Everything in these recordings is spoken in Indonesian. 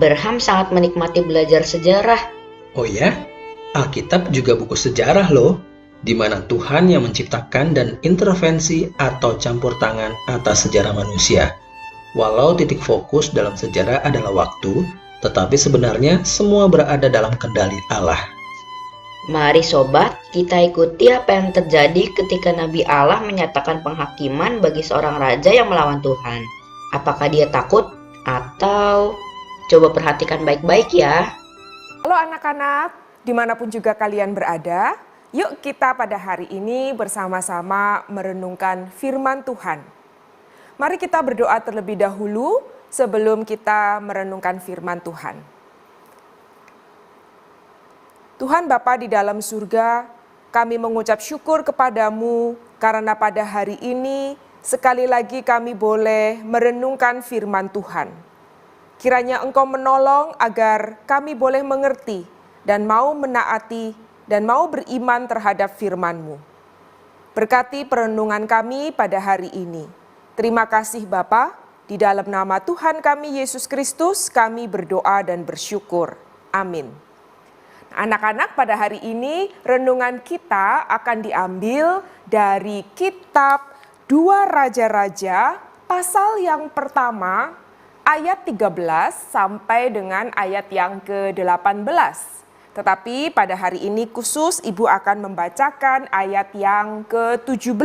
Abraham sangat menikmati belajar sejarah. Oh ya? Alkitab juga buku sejarah loh, di mana Tuhan yang menciptakan dan intervensi atau campur tangan atas sejarah manusia. Walau titik fokus dalam sejarah adalah waktu, tetapi sebenarnya semua berada dalam kendali Allah. Mari sobat, kita ikuti apa yang terjadi ketika Nabi Allah menyatakan penghakiman bagi seorang raja yang melawan Tuhan. Apakah dia takut? Atau coba perhatikan baik-baik ya. Halo anak-anak, dimanapun juga kalian berada, yuk kita pada hari ini bersama-sama merenungkan firman Tuhan. Mari kita berdoa terlebih dahulu sebelum kita merenungkan firman Tuhan. Tuhan Bapa di dalam surga, kami mengucap syukur kepadamu karena pada hari ini sekali lagi kami boleh merenungkan firman Tuhan. Kiranya Engkau menolong agar kami boleh mengerti dan mau menaati dan mau beriman terhadap firman-Mu. Berkati perenungan kami pada hari ini. Terima kasih Bapa, di dalam nama Tuhan kami Yesus Kristus kami berdoa dan bersyukur. Amin. Anak-anak, pada hari ini renungan kita akan diambil dari kitab 2 Raja-Raja pasal yang pertama ayat 13 sampai dengan ayat yang ke-18. Tetapi pada hari ini khusus Ibu akan membacakan ayat yang ke-17.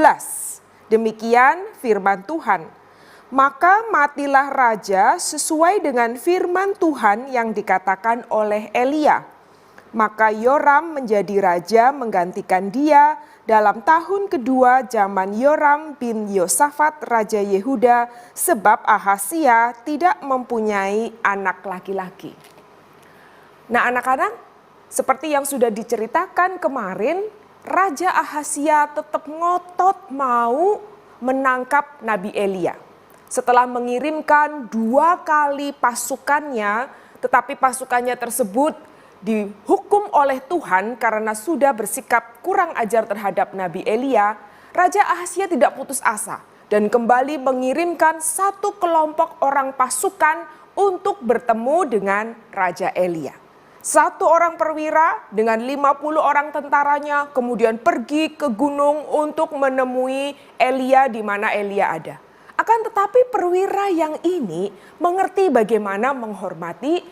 Demikian firman Tuhan. Maka matilah raja sesuai dengan firman Tuhan yang dikatakan oleh Elia. Maka Yoram menjadi raja menggantikan dia dalam tahun kedua zaman Yoram bin Yosafat Raja Yehuda, sebab Ahazia tidak mempunyai anak laki-laki. Nah anak-anak, seperti yang sudah diceritakan kemarin, Raja Ahazia tetap ngotot mau menangkap Nabi Elia. Setelah mengirimkan 2 kali pasukannya, tetapi pasukannya tersebut dihukum oleh Tuhan karena sudah bersikap kurang ajar terhadap Nabi Elia, Raja Ahazia tidak putus asa dan kembali mengirimkan 1 kelompok orang pasukan untuk bertemu dengan Raja Elia. 1 orang perwira dengan 50 orang tentaranya kemudian pergi ke gunung untuk menemui Elia di mana Elia ada. Akan tetapi perwira yang ini mengerti bagaimana menghormati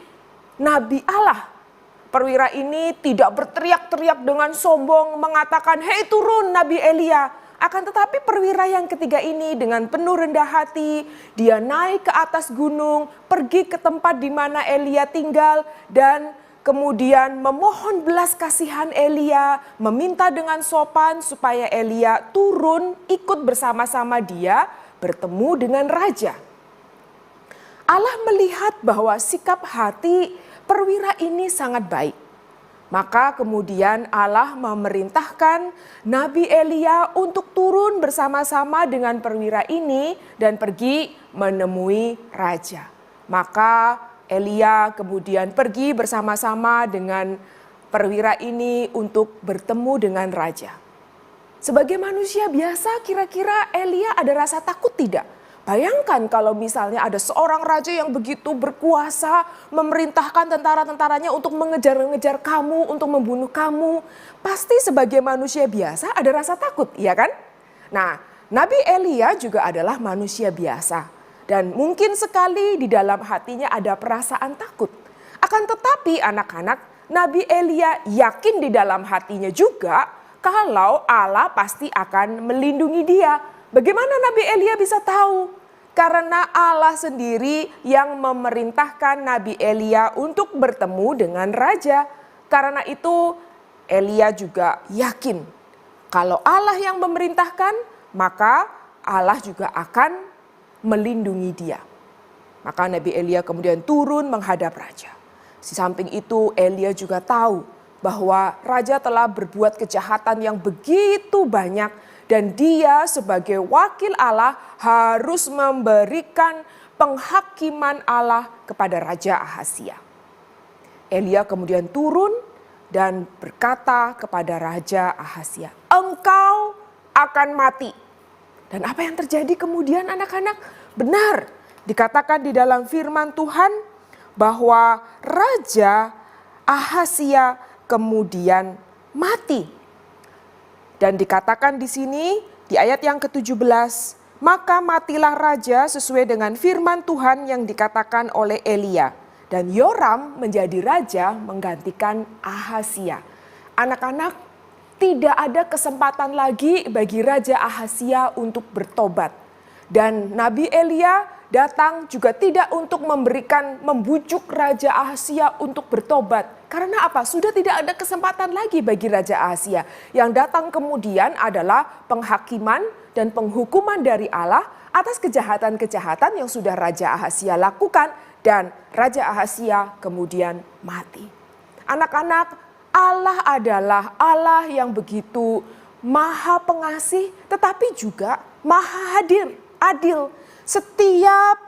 Nabi Allah. Perwira ini tidak berteriak-teriak dengan sombong mengatakan, "Hei turun Nabi Elia." Akan tetapi perwira yang ketiga ini dengan penuh rendah hati, dia naik ke atas gunung, pergi ke tempat di mana Elia tinggal dan kemudian memohon belas kasihan Elia, meminta dengan sopan supaya Elia turun ikut bersama-sama dia bertemu dengan raja. Allah melihat bahwa sikap hati perwira ini sangat baik. Maka kemudian Allah memerintahkan Nabi Elia untuk turun bersama-sama dengan perwira ini dan pergi menemui raja. Maka Elia kemudian pergi bersama-sama dengan perwira ini untuk bertemu dengan raja. Sebagai manusia biasa, kira-kira Elia ada rasa takut tidak? Bayangkan kalau misalnya ada seorang raja yang begitu berkuasa memerintahkan tentara-tentaranya untuk mengejar-ngejar kamu, untuk membunuh kamu. Pasti sebagai manusia biasa ada rasa takut, ya kan? Nah, Nabi Elia juga adalah manusia biasa. Dan mungkin sekali di dalam hatinya ada perasaan takut. Akan tetapi anak-anak, Nabi Elia yakin di dalam hatinya juga kalau Allah pasti akan melindungi dia. Bagaimana Nabi Elia bisa tahu? Karena Allah sendiri yang memerintahkan Nabi Elia untuk bertemu dengan raja. Karena itu Elia juga yakin kalau Allah yang memerintahkan, maka Allah juga akan melindungi dia. Maka Nabi Elia kemudian turun menghadap raja. Di samping itu Elia juga tahu bahwa raja telah berbuat kejahatan yang begitu banyak dan dia sebagai wakil Allah harus memberikan penghakiman Allah kepada Raja Ahazia. Elia kemudian turun dan berkata kepada Raja Ahazia, "Engkau akan mati." Dan apa yang terjadi kemudian anak-anak? Benar, dikatakan di dalam firman Tuhan, bahwa Raja Ahazia kemudian mati. Dan dikatakan di sini di ayat yang ke-17, maka matilah raja sesuai dengan firman Tuhan yang dikatakan oleh Elia. Dan Yoram menjadi raja menggantikan Ahazia. Anak-anak, tidak ada kesempatan lagi bagi Raja Ahazia untuk bertobat. Dan Nabi Elia datang juga tidak untuk membujuk Raja Ahazia untuk bertobat. Karena apa? Sudah tidak ada kesempatan lagi bagi Raja Ahazia. Yang datang kemudian adalah penghakiman dan penghukuman dari Allah atas kejahatan-kejahatan yang sudah Raja Ahazia lakukan. Dan Raja Ahazia kemudian mati. Anak-anak, Allah adalah Allah yang begitu maha pengasih tetapi juga maha adil. Setiap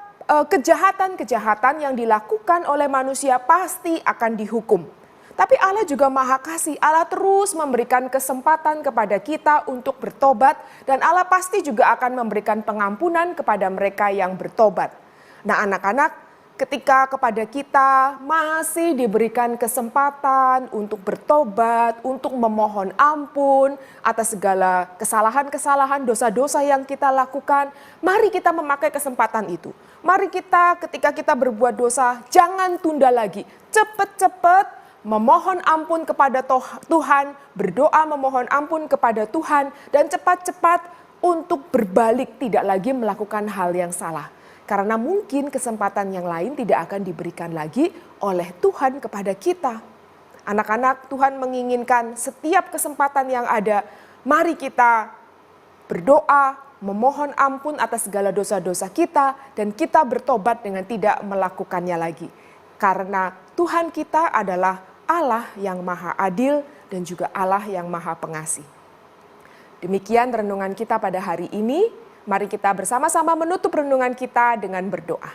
kejahatan-kejahatan yang dilakukan oleh manusia pasti akan dihukum. Tapi Allah juga maha kasih. Allah terus memberikan kesempatan kepada kita untuk bertobat. Dan Allah pasti juga akan memberikan pengampunan kepada mereka yang bertobat. Nah anak-anak, ketika kepada kita masih diberikan kesempatan untuk bertobat, untuk memohon ampun atas segala kesalahan-kesalahan, dosa-dosa yang kita lakukan, mari kita memakai kesempatan itu. Mari kita ketika kita berbuat dosa, jangan tunda lagi. Cepat-cepat memohon ampun kepada Tuhan, berdoa memohon ampun kepada Tuhan, dan cepat-cepat untuk berbalik, tidak lagi melakukan hal yang salah. Karena mungkin kesempatan yang lain tidak akan diberikan lagi oleh Tuhan kepada kita. Anak-anak, Tuhan menginginkan setiap kesempatan yang ada, mari kita berdoa, memohon ampun atas segala dosa-dosa kita, dan kita bertobat dengan tidak melakukannya lagi. Karena Tuhan kita adalah Allah yang maha adil dan juga Allah yang maha pengasih. Demikian renungan kita pada hari ini. Mari kita bersama-sama menutup renungan kita dengan berdoa.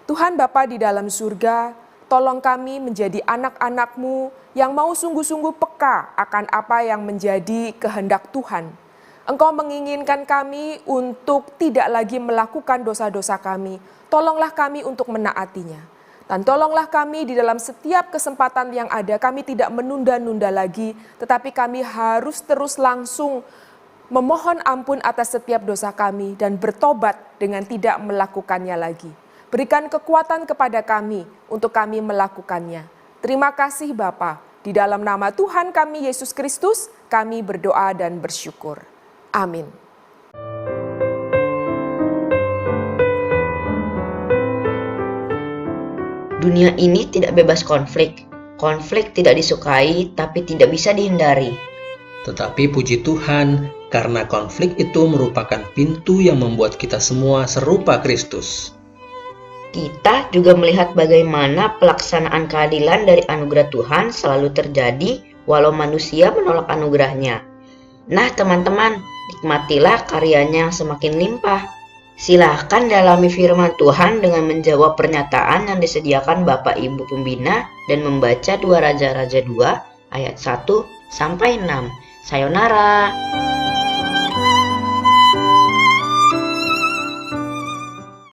Tuhan Bapa di dalam surga, tolong kami menjadi anak-anak-Mu yang mau sungguh-sungguh peka akan apa yang menjadi kehendak Tuhan. Engkau menginginkan kami untuk tidak lagi melakukan dosa-dosa kami. Tolonglah kami untuk menaatinya. Dan tolonglah kami di dalam setiap kesempatan yang ada, kami tidak menunda-nunda lagi, tetapi kami harus terus langsung memohon ampun atas setiap dosa kami dan bertobat dengan tidak melakukannya lagi. Berikan kekuatan kepada kami untuk kami melakukannya. Terima kasih Bapa. Di dalam nama Tuhan kami Yesus Kristus, kami berdoa dan bersyukur. Amin. Dunia ini tidak bebas konflik. Konflik tidak disukai, tapi tidak bisa dihindari. Tetapi puji Tuhan, karena konflik itu merupakan pintu yang membuat kita semua serupa Kristus. Kita juga melihat bagaimana pelaksanaan keadilan dari anugerah Tuhan selalu terjadi walau manusia menolak anugerahnya. Nah teman-teman, nikmatilah karyanya yang semakin limpah. Silahkan dalami firman Tuhan dengan menjawab pernyataan yang disediakan Bapak Ibu Pembina dan membaca 2 Raja-Raja 2 ayat 1 sampai 6. Sayonara.